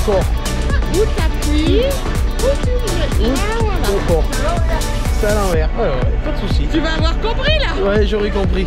D'accord. Où t'appuies, où tu mets. Ah, voilà. D'accord. C'est à l'envers. Ouais, ouais, pas de soucis. Tu vas avoir compris là. Ouais, j'aurais compris.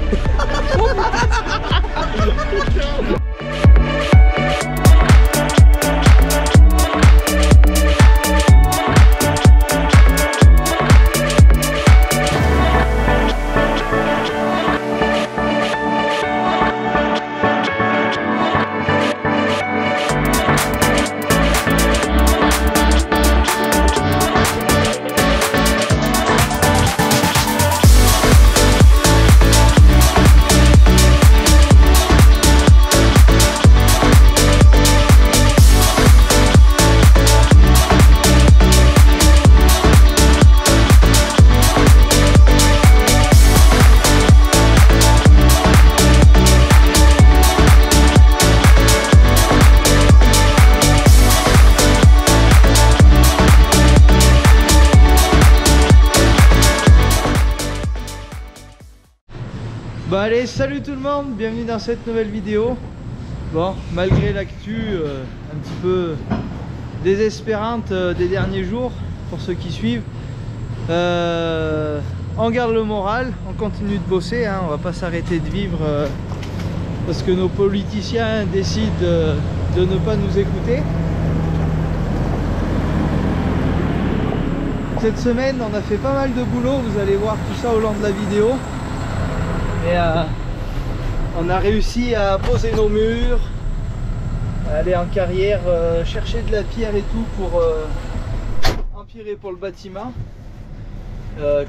Bon allez, salut tout le monde, bienvenue dans cette nouvelle vidéo. Bon, malgré l'actu un petit peu désespérante des derniers jours, pour ceux qui suivent, on garde le moral, on continue de bosser, hein, on va pas s'arrêter de vivre parce que nos politiciens décident de ne pas nous écouter. Cette semaine on a fait pas mal de boulot, vous allez voir tout ça au long de la vidéo. Et on a réussi à poser nos murs, à aller en carrière, chercher de la pierre et tout pour empirer pour le bâtiment.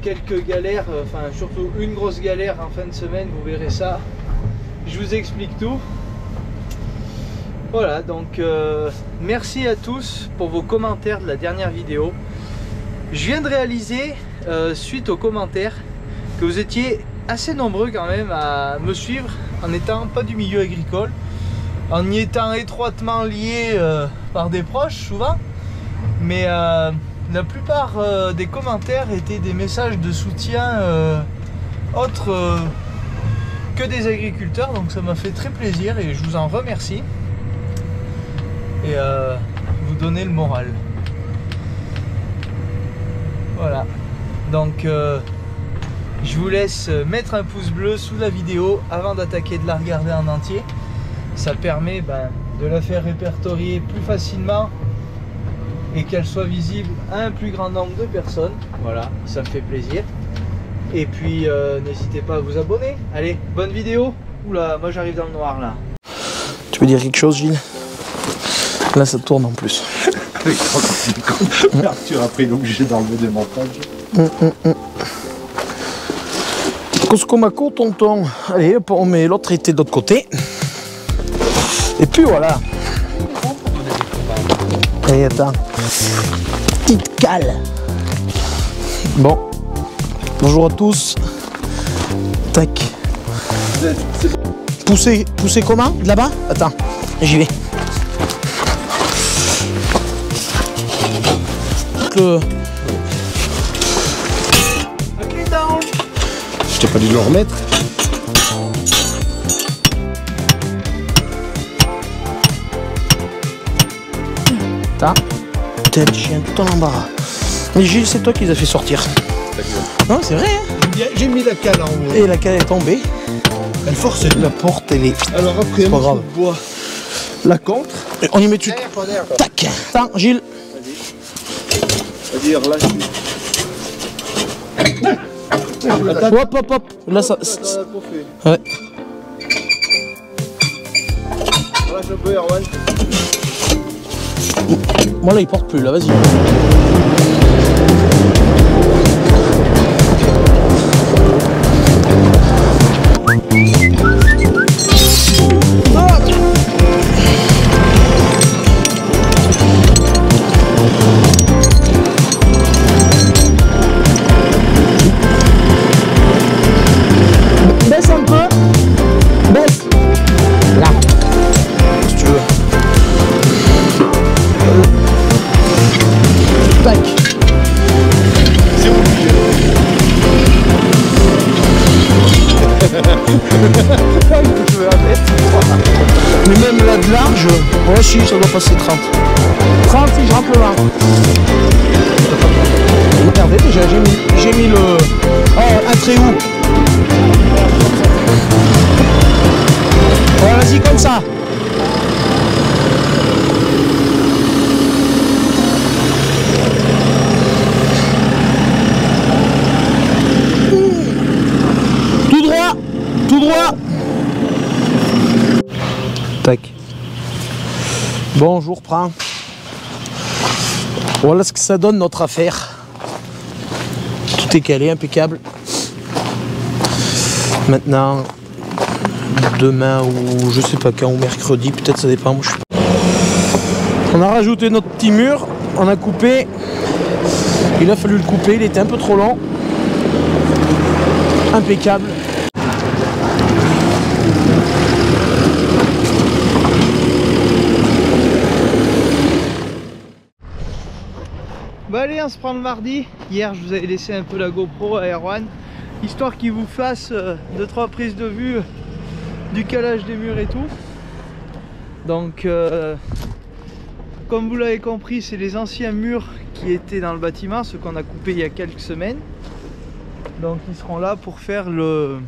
Quelques galères, enfin surtout une grosse galère en fin de semaine, vous verrez ça. Je vous explique tout. Voilà, donc merci à tous pour vos commentaires de la dernière vidéo. Je viens de réaliser, suite aux commentaires, que vous étiez assez nombreux quand même à me suivre en n'étant pas du milieu agricole, en y étant étroitement lié par des proches souvent, mais la plupart des commentaires étaient des messages de soutien autres que des agriculteurs, donc ça m'a fait très plaisir et je vous en remercie et vous donnez le moral. Voilà, donc je vous laisse mettre un pouce bleu sous la vidéo avant d'attaquer de la regarder en entier. Ça permet de la faire répertorier plus facilement et qu'elle soit visible à un plus grand nombre de personnes. Voilà, ça me fait plaisir. Et puis n'hésitez pas à vous abonner. Allez, bonne vidéo. Oula, moi j'arrive dans le noir là. Tu veux dire quelque chose, Gilles? Là ça tourne en plus. Arthur après il est obligé d'enlever des montages. Coscomaco, tonton. Allez, hop, on met l'autre été de l'autre côté. Et puis voilà. Allez, attends. Petite cale. Bon. Bonjour à tous. Tac. Pousser comment? De là-bas? Attends, j'y vais. Je t'ai pas dû le remettre. Putain, tête chien, tout en embarras. Mais Gilles, c'est toi qui les as fait sortir. Non, c'est vrai, hein. J'ai mis la cale en haut. Et la cale est tombée. Elle force. La porte, elle est... Alors après, pas grave. on bois la contre. Et on y met dessus. Tac. Attends, Gilles. C'est-à-dire là, Hop, hop, hop. Là, ça... Ouais. Voilà, je peux, Erwan. Moi, là, il porte plus, là, vas-y. Baisse un peu. Baisse. Là. Si tu veux. Tac. C'est obligé. Je veux la mettre. Mais même là de large. Ouais, si, ça doit passer 30. 30 si je rentre le large. Regardez, déjà, j'ai mis le... Oh, un très haut. Ouais, vas-y, comme ça. Tout droit. Tout droit. Tac. Bon, je vous reprends. Voilà ce que ça donne notre affaire. Tout est calé, impeccable. Maintenant, demain ou je sais pas quand, ou mercredi, peut-être ça dépend. Moi, je sais pas. On a rajouté notre petit mur, on a coupé. Il a fallu le couper, il était un peu trop long. Impeccable. Bah allez, on se prend le mardi. Hier je vous avais laissé un peu la GoPro à Erwan, histoire qu'il vous fasse 2-3 prises de vue du calage des murs et tout. Donc comme vous l'avez compris, c'est les anciens murs qui étaient dans le bâtiment, ceux qu'on a coupés il y a quelques semaines. Donc ils seront là pour faire le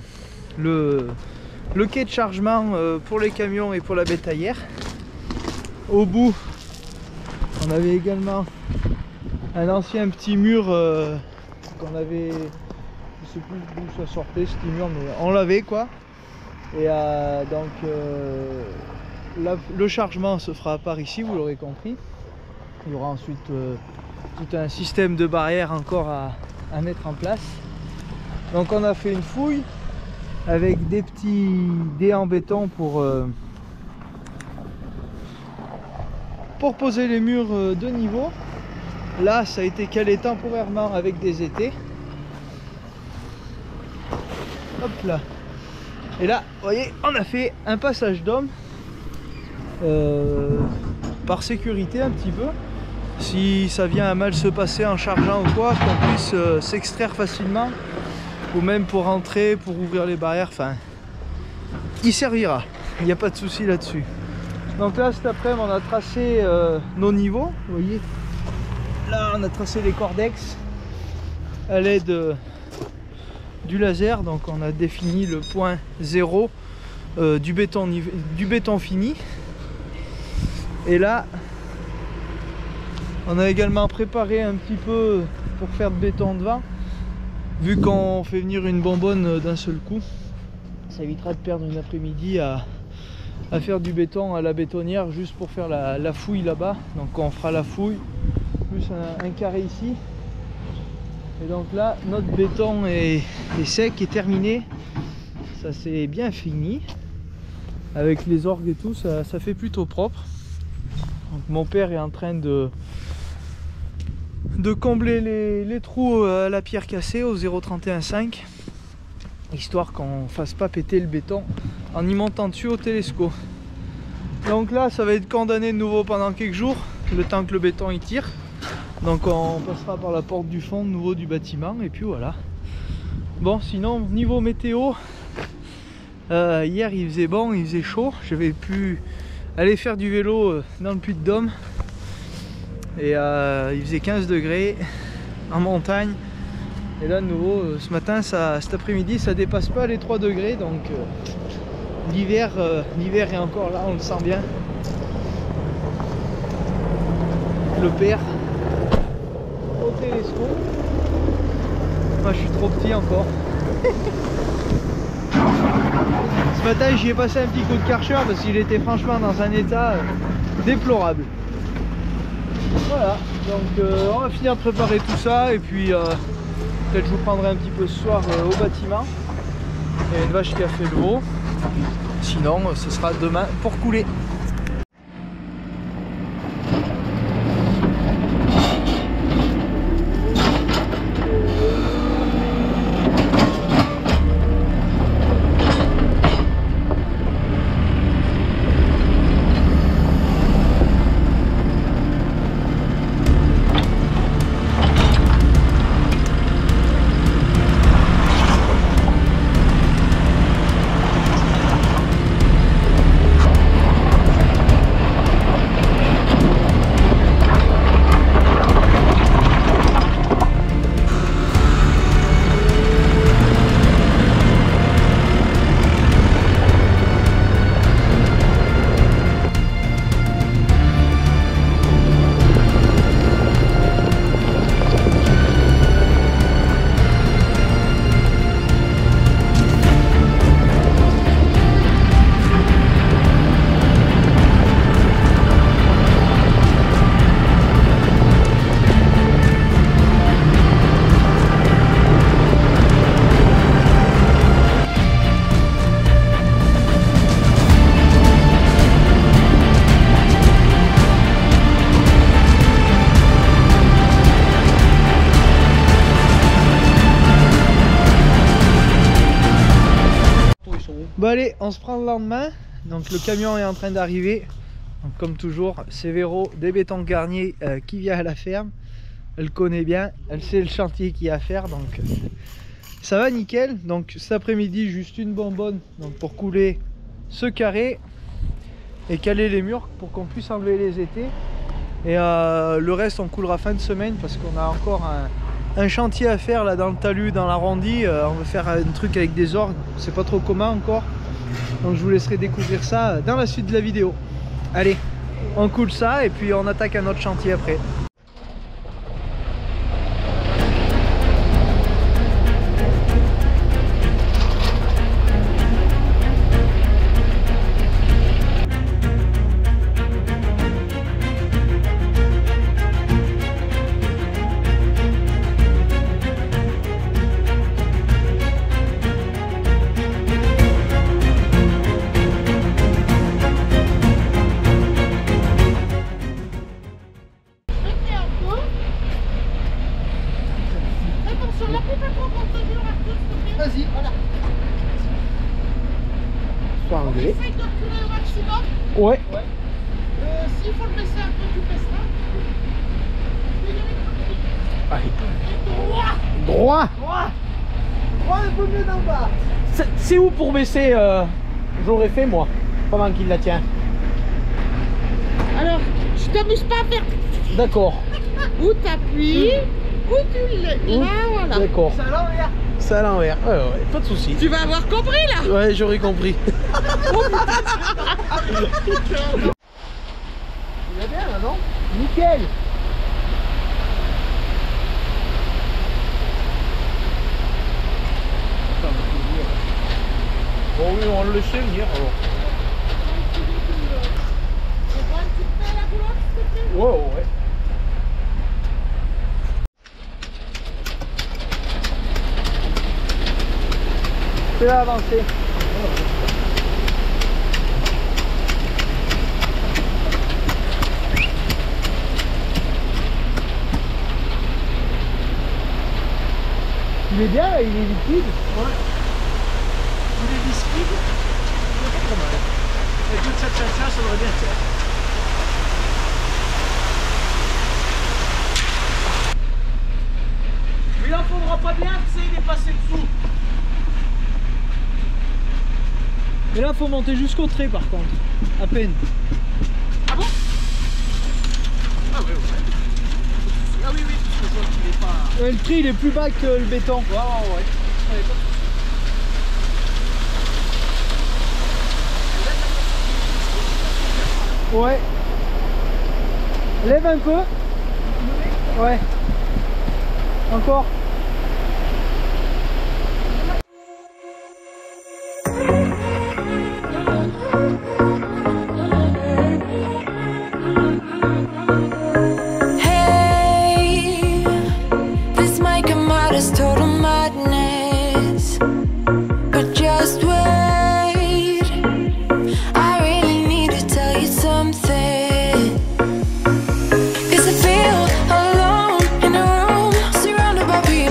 quai de chargement pour les camions et pour la bétaillère. Au bout, on avait également un ancien petit mur qu'on avait, je sais plus d'où ça sortait ce petit mur, mais on l'avait quoi. Et donc le chargement se fera par ici, vous l'aurez compris. Il y aura ensuite tout un système de barrières encore à mettre en place. Donc on a fait une fouille avec des petits dés en béton pour poser les murs de niveau. Là, ça a été calé temporairement avec des étais. Hop là. Et là, vous voyez, on a fait un passage d'homme par sécurité un petit peu. Si ça vient à mal se passer en chargeant ou quoi, qu'on puisse s'extraire facilement. Ou même pour rentrer, pour ouvrir les barrières. Enfin, il servira. Il n'y a pas de souci là-dessus. Donc là, cet après-midi, on a tracé nos niveaux. Vous voyez. Là on a tracé les cordex à l'aide du laser, donc on a défini le point 0 du béton fini. Et là on a également préparé un petit peu pour faire de béton devant, vu qu'on fait venir une bonbonne d'un seul coup, ça évitera de perdre une après-midi à faire du béton à la bétonnière juste pour faire la fouille là-bas. Donc on fera la fouille plus un carré ici, et donc là notre béton est sec et terminé, ça c'est bien fini avec les orgues et tout, ça fait plutôt propre. Donc mon père est en train de combler les trous à la pierre cassée au 0,31,5, histoire qu'on fasse pas péter le béton en y montant dessus au télescope. Donc là ça va être condamné de nouveau pendant quelques jours, le temps que le béton y tire. Donc on passera par la porte du fond de nouveau du bâtiment, et puis voilà. Bon, sinon niveau météo, hier il faisait bon, il faisait chaud, j'avais pu aller faire du vélo dans le Puy-de-Dôme, et il faisait 15 degrés en montagne. Et là de nouveau ce matin, cet après-midi, ça dépasse pas les 3 degrés, donc l'hiver est encore là, on le sent bien. Le père au télescope. Moi je suis trop petit encore. Ce matin j'y ai passé un petit coup de Karcher parce qu'il était franchement dans un état déplorable. Voilà, donc on va finir de préparer tout ça, et puis peut-être je vous prendrai un petit peu ce soir au bâtiment. Il y a une vache qui a fait le veau. Sinon ce sera demain pour couler. Bon allez, on se prend le lendemain. Donc le camion est en train d'arriver. Comme toujours, c'est Véro des Bétons Garnier qui vient à la ferme. Elle connaît bien, elle sait le chantier qu'il y a à faire, donc ça va nickel. Donc cet après-midi, juste une bonbonne donc, pour couler ce carré et caler les murs pour qu'on puisse enlever les étais. Et le reste, on coulera fin de semaine parce qu'on a encore un chantier à faire là dans le talus, dans l'arrondi. On va faire un truc avec des orgues, c'est pas trop commun encore. Donc je vous laisserai découvrir ça dans la suite de la vidéo. Allez, on coule ça et puis on attaque un autre chantier après. Vas-y, voilà. Soit anglais. Essaye de reculer au maximum. Ouais. S'il faut le baisser un peu, tu baisseras. Allez. Droit. Droit. Droit. Droit un peu mieux d'en bas. C'est où pour baisser j'aurais fait moi, pendant qu'il la tient. Alors, je t'amuse pas à faire D'accord. où t'appuies, où tu l'es. Là, voilà. D'accord. C'est à l'envers. C'est à l'envers. Ouais, pas de soucis. Tu vas avoir compris là. Ouais, j'aurais compris. Il est bien là, non? Nickel. Bon oui, on le laisse venir alors. On voit un petit peu la boulette, s'il te plaît. Ouais. Fais-la avancer. Il est bien, il est liquide. Ouais. Il est liquide. C'est pas trop mal. Avec toute cette chanson, ça devrait bien faire. Mais il en faudra pas bien, tu sais, il est passé dessous. Et là, faut monter jusqu'au trait par contre. À peine. Ah bon? Ah ouais. Ah oui, parce que je vois qu'il est pas... Ouais, le trait il est plus bas que le béton. Ouais. Ouais, pas de soucis. Ouais. Lève un peu. Ouais. Encore. Cause I feel alone in a room surrounded by people.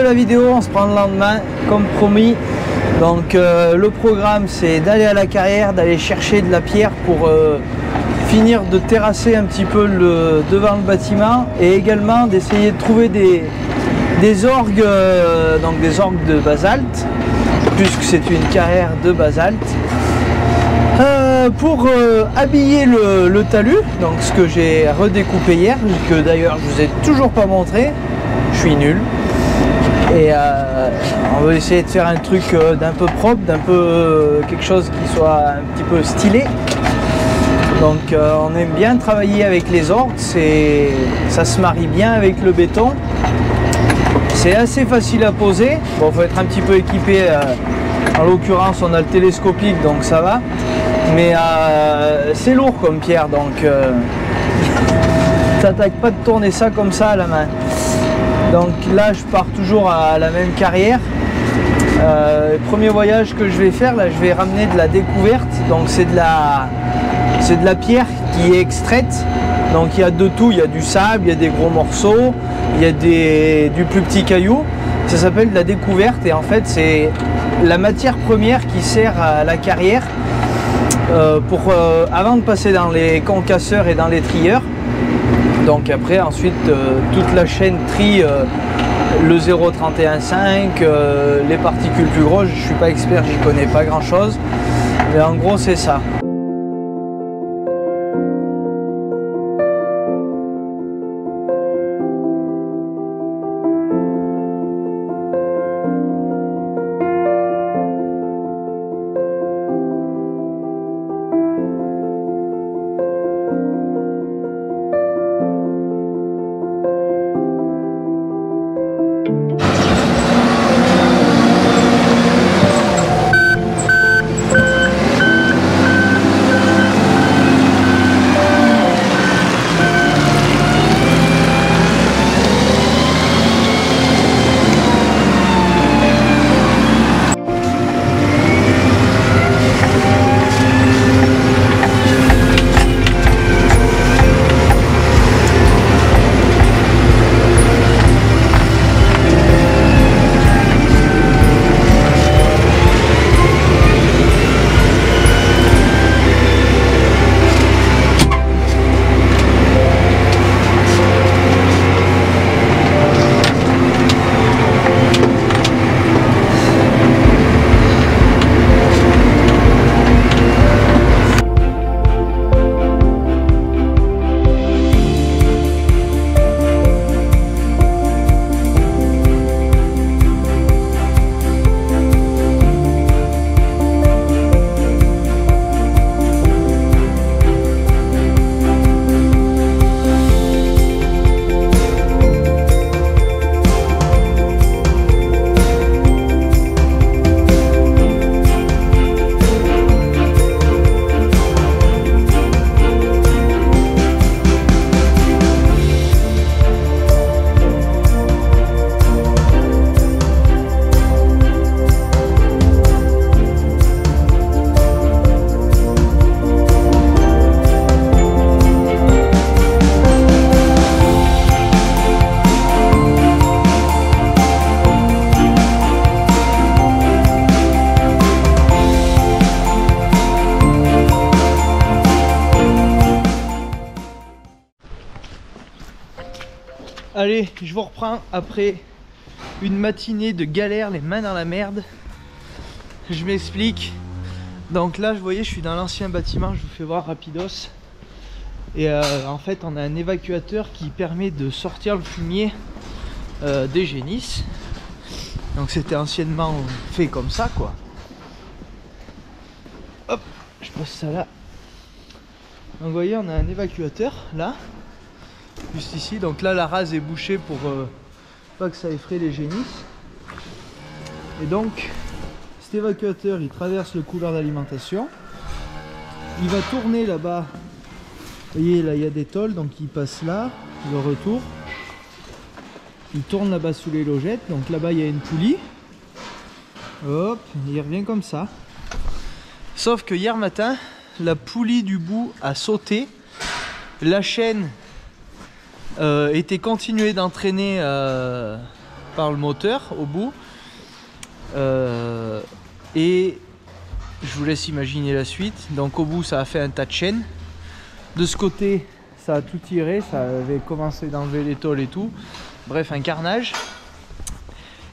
la vidéo, on se prend le lendemain comme promis. Donc le programme c'est d'aller à la carrière, d'aller chercher de la pierre pour finir de terrasser un petit peu devant le bâtiment et également d'essayer de trouver des orgues, donc des orgues de basalte, puisque c'est une carrière de basalte, pour habiller le talus, donc ce que j'ai redécoupé hier, que d'ailleurs je vous ai toujours pas montré, je suis nul. Et on va essayer de faire un truc d'un peu propre, d'un peu quelque chose qui soit un petit peu stylé. Donc on aime bien travailler avec les orgues, ça se marie bien avec le béton. C'est assez facile à poser. Bon, faut être un petit peu équipé. En l'occurrence, on a le télescopique, donc ça va. Mais c'est lourd comme pierre, donc t'attaques pas de tourner ça comme ça à la main. Donc là, je pars toujours à la même carrière. Premier voyage que je vais faire, là, je vais ramener de la découverte. Donc c'est de la pierre qui est extraite. Donc il y a de tout, il y a du sable, il y a des gros morceaux, il y a du plus petit caillou. Ça s'appelle de la découverte et en fait c'est la matière première qui sert à la carrière avant de passer dans les concasseurs et dans les trieurs. Donc après ensuite toute la chaîne trie le 0,31,5, les particules plus grosses. Je suis pas expert, j'y connais pas grand chose, mais en gros c'est ça. Allez, je vous reprends après une matinée de galère, les mains dans la merde. Je m'explique. Donc là, vous voyez, je suis dans l'ancien bâtiment, je vous fais voir rapidos. Et en fait, on a un évacuateur qui permet de sortir le fumier des génisses. Donc c'était anciennement fait comme ça, quoi. Hop, je passe ça là. Donc vous voyez, on a un évacuateur là. Juste ici, donc là la rase est bouchée pour pas que ça effraie les génisses. Et donc cet évacuateur il traverse le couloir d'alimentation, il va tourner là-bas, vous voyez là il y a des tôles, donc il passe là, le retour, il tourne là-bas sous les logettes, donc là-bas il y a une poulie, hop, il revient comme ça. Sauf que hier matin la poulie du bout a sauté, la chaîne était continuée d'entraîner par le moteur au bout. Et je vous laisse imaginer la suite. Donc au bout ça a fait un tas de chaînes. De ce côté ça a tout tiré, ça avait commencé d'enlever les tôles et tout. Bref, un carnage.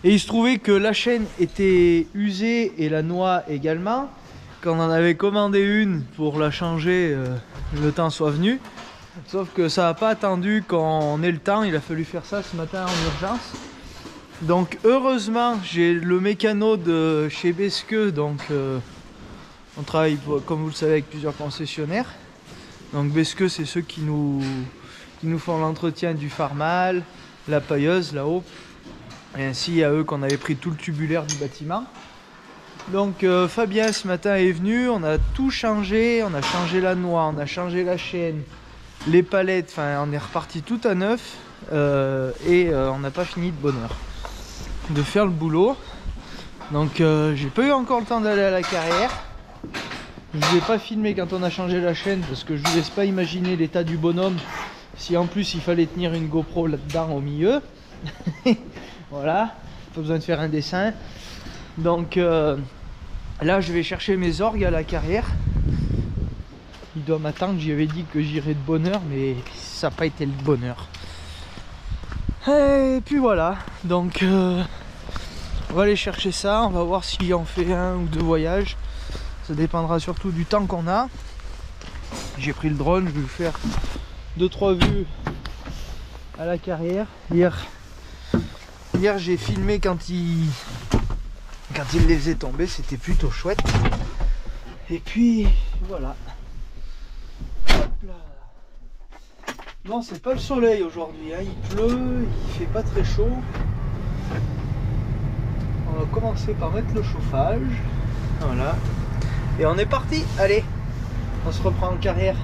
Et il se trouvait que la chaîne était usée et la noix également. Quand on en avait commandé une pour la changer, le temps soit venu. Sauf que ça n'a pas attendu qu'on ait le temps, il a fallu faire ça ce matin en urgence. Donc heureusement j'ai le mécano de chez Besqueux, donc on travaille comme vous le savez avec plusieurs concessionnaires. Donc Besqueux c'est ceux qui nous font l'entretien du Farmal, la pailleuse là-haut. Et ainsi à eux qu'on avait pris tout le tubulaire du bâtiment. Donc Fabien ce matin est venu, on a tout changé, on a changé la noix, on a changé la chaîne, les palettes, enfin on est reparti tout à neuf et on n'a pas fini de bonne heure de faire le boulot. Donc j'ai pas eu encore le temps d'aller à la carrière. Je ne vous ai pas filmé quand on a changé la chaîne parce que je vous laisse pas imaginer l'état du bonhomme si en plus il fallait tenir une GoPro là-dedans au milieu. Voilà, pas besoin de faire un dessin. Donc là je vais chercher mes orgues à la carrière. Il doit m'attendre, j'y avais dit que j'irais de bonne heure mais ça n'a pas été de bonne heure. Et puis voilà, donc on va aller chercher ça, on va voir si on fait 1 ou 2 voyages. Ça dépendra surtout du temps qu'on a. J'ai pris le drone, je vais faire 2-3 vues à la carrière. Hier j'ai filmé quand il les faisait tomber, c'était plutôt chouette. Et puis voilà. Hop là. Non, c'est pas le soleil aujourd'hui, hein. Il pleut, il fait pas très chaud. On va commencer par mettre le chauffage. Voilà. Et on est parti, allez, on se reprend en carrière.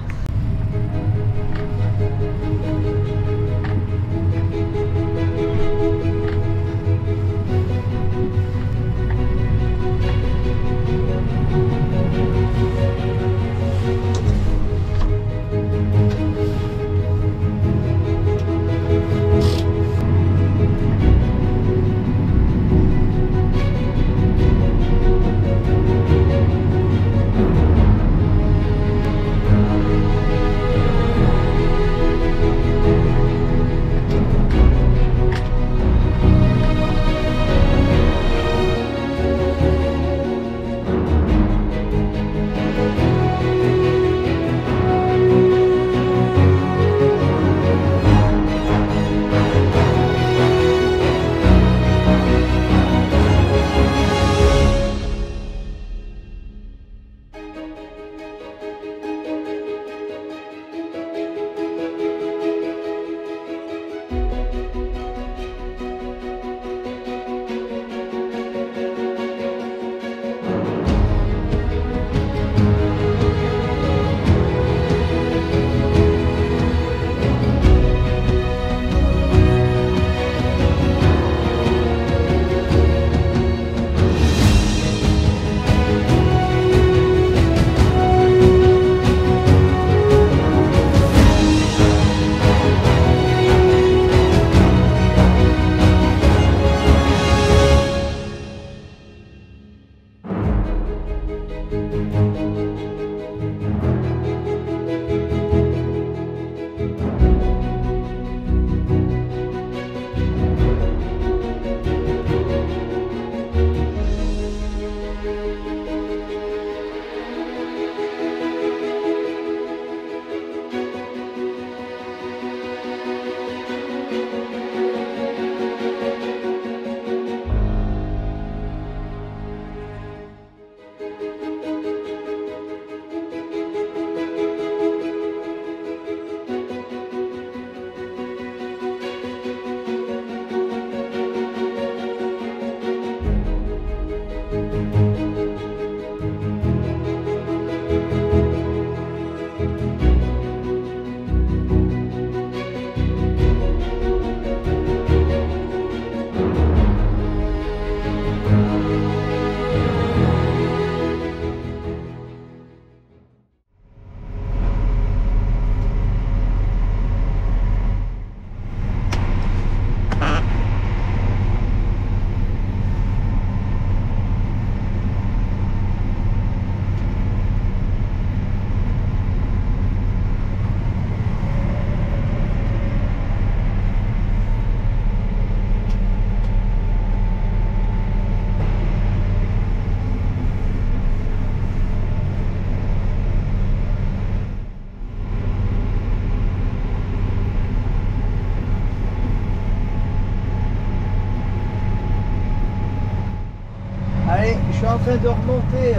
train de remonter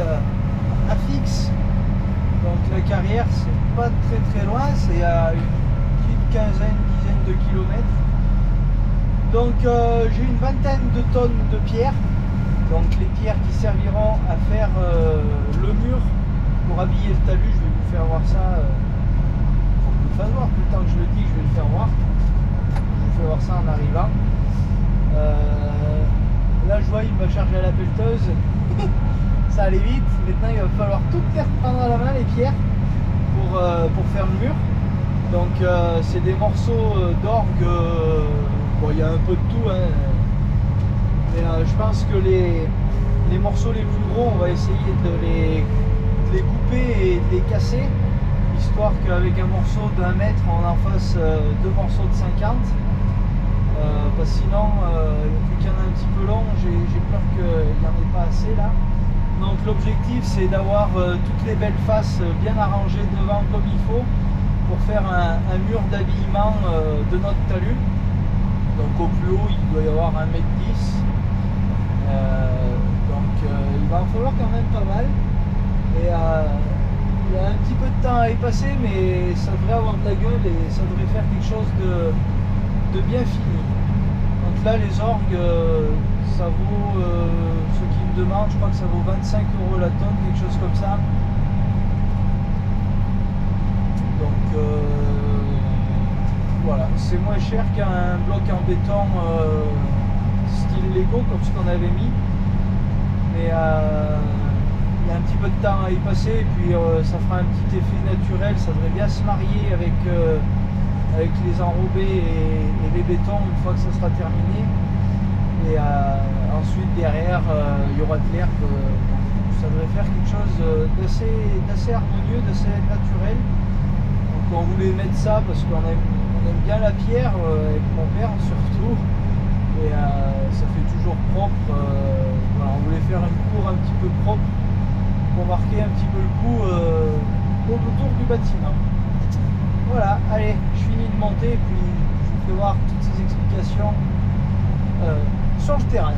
à Fix. Donc la carrière, c'est pas très loin, c'est à une petite dizaine de kilomètres. Donc j'ai une vingtaine de tonnes de pierres. Donc les pierres qui serviront à faire le mur pour habiller le talus. Je vais vous faire voir ça. Faut que je le fasse voir, tout le temps que je le dis, je vais le faire voir. Je vous fais voir ça en arrivant. Là je vois il m'a chargé à la pelleteuse. Ça allait vite. Maintenant il va falloir toutes les reprendre à la main, les pierres, pour faire le mur. Donc c'est des morceaux d'orgue. Bon, il y a un peu de tout, hein. Mais je pense que les morceaux les plus gros, on va essayer de les couper et de les casser, histoire qu'avec un morceau d'1 mètre, on en fasse 2 morceaux de 50. Parce que sinon, vu qu'il y en a un petit peu long, j'ai peur qu'il n'y en ait pas assez là. Donc l'objectif, c'est d'avoir toutes les belles faces bien arrangées devant comme il faut, pour faire un mur d'habillement de notre talus. Donc au plus haut, il doit y avoir 1,10 m. Donc il va en falloir quand même pas mal. Et il y a un petit peu de temps à y passer, mais ça devrait avoir de la gueule et ça devrait faire quelque chose de bien fini. Donc là, les orgues, ça vaut, ceux qui me demandent, je crois que ça vaut 25 € la tonne, quelque chose comme ça. Donc voilà, c'est moins cher qu'un bloc en béton style Lego comme ce qu'on avait mis, mais il y a un petit peu de temps à y passer et puis ça fera un petit effet naturel, ça devrait bien se marier avec les enrobés et les bétons une fois que ça sera terminé. Et ensuite derrière il y aura de l'herbe, ça devrait faire quelque chose d'assez harmonieux, d'assez naturel. Donc on voulait mettre ça parce qu'on aime bien la pierre, avec mon père surtout, et ça fait toujours propre. Voilà, on voulait faire une cour un petit peu propre pour marquer un petit peu le coup autour du bâtiment. Voilà, allez, je finis de monter et puis je vous fais voir toutes ces explications sur le terrain.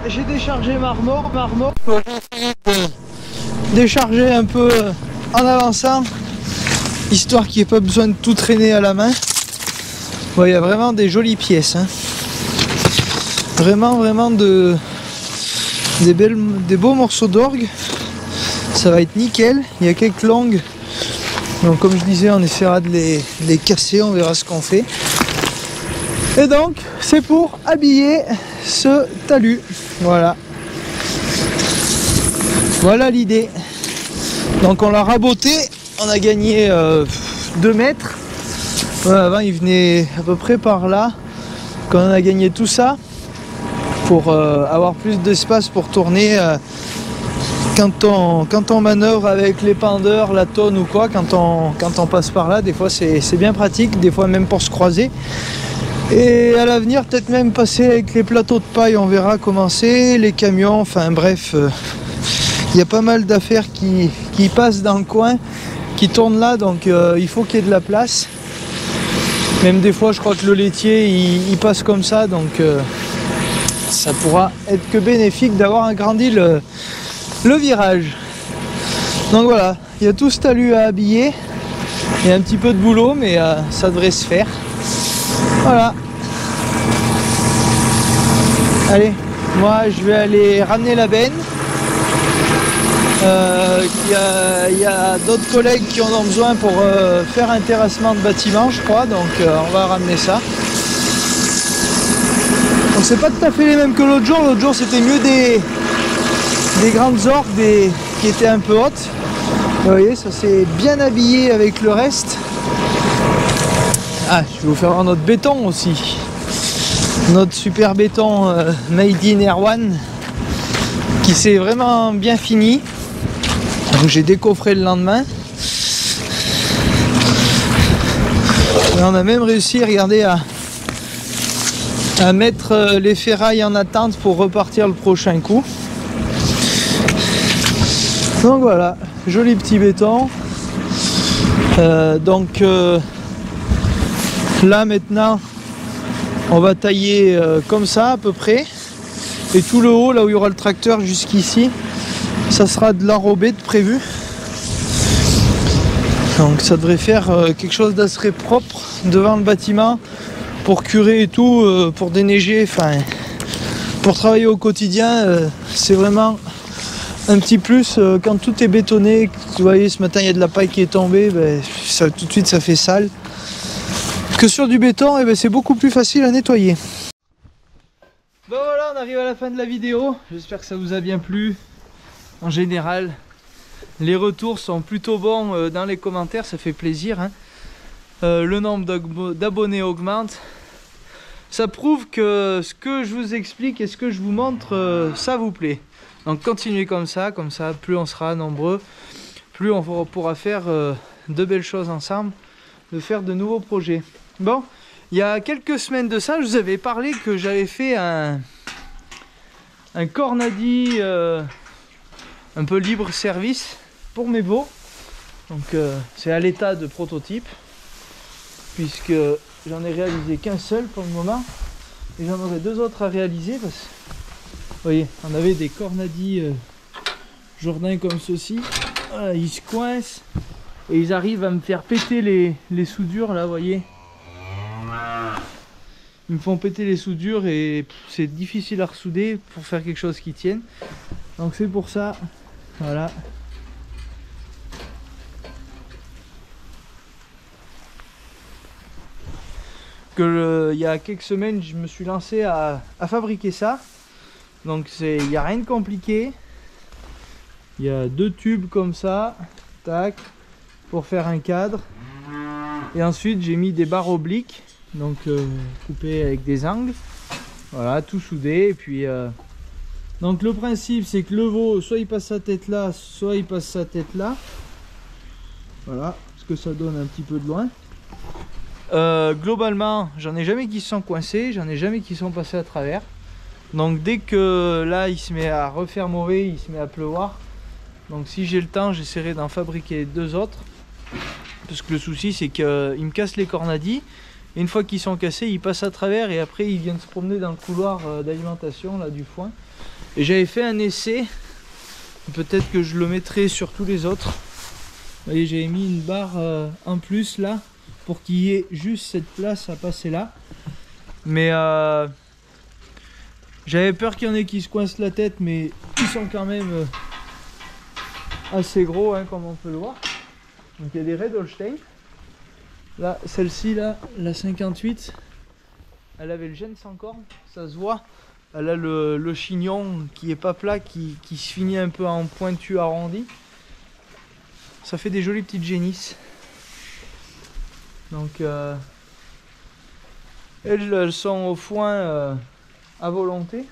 J'ai déchargé ma remorque, décharger un peu en avançant, histoire qu'il n'y ait pas besoin de tout traîner à la main. Bon, il y a vraiment des jolies pièces, hein. Vraiment des beaux morceaux d'orgue. Ça va être nickel. Il y a quelques langues. Donc comme je disais, on essaiera de les casser, on verra ce qu'on fait. Et donc c'est pour habiller ce talus. Voilà. Voilà l'idée. Donc on l'a raboté, on a gagné 2 mètres. Voilà, avant il venait à peu près par là. Quand on a gagné tout ça, pour avoir plus d'espace pour tourner quand on manœuvre avec l'épandeur, la tonne ou quoi, quand on passe par là, des fois c'est bien pratique, des fois même pour se croiser. Et à l'avenir, peut-être même passer avec les plateaux de paille, on verra comment c'est, les camions, enfin bref, il y a pas mal d'affaires qui passent dans le coin, qui tournent là, donc il faut qu'il y ait de la place. Même des fois, je crois que le laitier, il passe comme ça, donc ça pourra être que bénéfique d'avoir agrandi le virage. Donc voilà, il y a tout ce talus à habiller, il y a un petit peu de boulot, mais ça devrait se faire. Voilà. Allez, moi je vais aller ramener la benne. Il y a d'autres collègues qui en ont besoin pour faire un terrassement de bâtiment, je crois, donc on va ramener ça. Donc c'est pas tout à fait les mêmes que l'autre jour. L'autre jour c'était mieux des grandes orgues qui étaient un peu hautes. Vous voyez, ça s'est bien habillé avec le reste. Ah, je vais vous faire voir notre béton aussi. Notre super béton Made in Erwan qui s'est vraiment bien fini. Donc j'ai décoffré le lendemain. Et on a même réussi, regardez, à mettre les ferrailles en attente pour repartir le prochain coup. Donc voilà, joli petit béton. Là maintenant on va tailler comme ça à peu près, et tout le haut là où il y aura le tracteur jusqu'ici, ça sera de l'enrobé de prévu. Donc ça devrait faire quelque chose d'assez propre devant le bâtiment pour curer et tout, pour déneiger, enfin pour travailler au quotidien. C'est vraiment un petit plus quand tout est bétonné. Vous voyez, ce matin il y a de la paille qui est tombée, ça, tout de suite ça fait sale. Que sur du béton, c'est beaucoup plus facile à nettoyer. Bon voilà, on arrive à la fin de la vidéo. J'espère que ça vous a bien plu. En général, les retours sont plutôt bons dans les commentaires, ça fait plaisir, hein. Le nombre d'abonnés augmente. Ça prouve que ce que je vous explique et ce que je vous montre, ça vous plaît. Donc continuez comme ça, plus on sera nombreux, plus on pourra faire de belles choses ensemble, de faire de nouveaux projets. Bon, il y a quelques semaines de ça, je vous avais parlé que j'avais fait un cornadi un peu libre service pour mes veaux. Donc c'est à l'état de prototype, puisque j'en ai réalisé qu'un seul pour le moment, et j'en aurai 2 autres à réaliser, parce que vous voyez, on avait des cornadis Jourdain comme ceci. Voilà, ils se coincent et ils arrivent à me faire péter les soudures là, vous voyez. Ils me font péter les soudures et c'est difficile à ressouder pour faire quelque chose qui tienne. Donc c'est pour ça, voilà. Il y a quelques semaines, je me suis lancé à fabriquer ça. Donc il n'y a rien de compliqué. Il y a 2 tubes comme ça, tac, pour faire un cadre. Et ensuite j'ai mis des barres obliques, donc coupées avec des angles. Voilà, tout soudé. Et puis donc le principe c'est que le veau, soit il passe sa tête là, soit il passe sa tête là. Voilà, parce que ça donne un petit peu de loin. Globalement, j'en ai jamais qui se sont coincés, j'en ai jamais qui sont passés à travers. Donc dès que là il se met à refaire mauvais, il se met à pleuvoir. Donc si j'ai le temps, j'essaierai d'en fabriquer 2 autres. Parce que le souci c'est qu'ils me cassent les cornadis. Et une fois qu'ils sont cassés, ils passent à travers et après ils viennent se promener dans le couloir d'alimentation là du foin. Et j'avais fait un essai, peut-être que je le mettrai sur tous les autres. Vous voyez, j'avais mis une barre en plus là, pour qu'il y ait juste cette place à passer là. Mais J'avais peur qu'il y en ait qui se coincent la tête, mais ils sont quand même assez gros, hein, comme on peut le voir. Donc il y a des Red Holstein. Là, celle-ci, là, la 58, elle avait le gène sans corne, ça se voit. Elle a le chignon qui est pas plat, qui se finit un peu en pointu arrondi. Ça fait des jolies petites génisses. Donc elles sont au foin à volonté.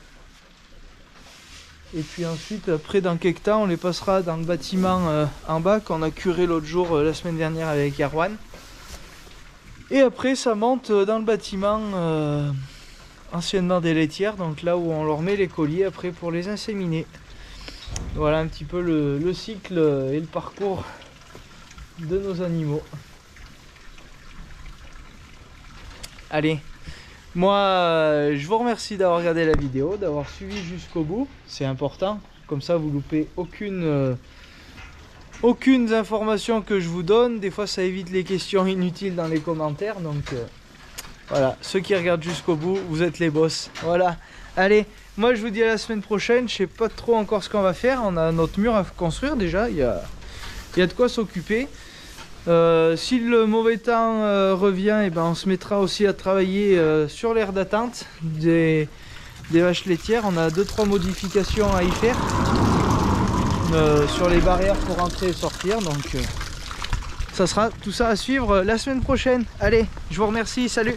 Et puis ensuite, après, dans quelques temps, on les passera dans le bâtiment en bas qu'on a curé l'autre jour, la semaine dernière avec Erwan. Et après, ça monte dans le bâtiment anciennement des laitières, donc là où on leur met les colliers après pour les inséminer. Voilà un petit peu le cycle et le parcours de nos animaux. Allez, moi je vous remercie d'avoir regardé la vidéo, d'avoir suivi jusqu'au bout, c'est important, comme ça vous loupez aucune information que je vous donne. Des fois ça évite les questions inutiles dans les commentaires, donc voilà, ceux qui regardent jusqu'au bout, vous êtes les boss. Voilà, allez, moi je vous dis à la semaine prochaine. Je sais pas trop encore ce qu'on va faire, on a notre mur à construire déjà, il y a de quoi s'occuper. Si le mauvais temps revient, et ben on se mettra aussi à travailler sur l'aire d'attente des vaches laitières. On a 2-3 modifications à y faire sur les barrières pour entrer et sortir, donc ça sera tout ça à suivre la semaine prochaine. Allez, je vous remercie, salut.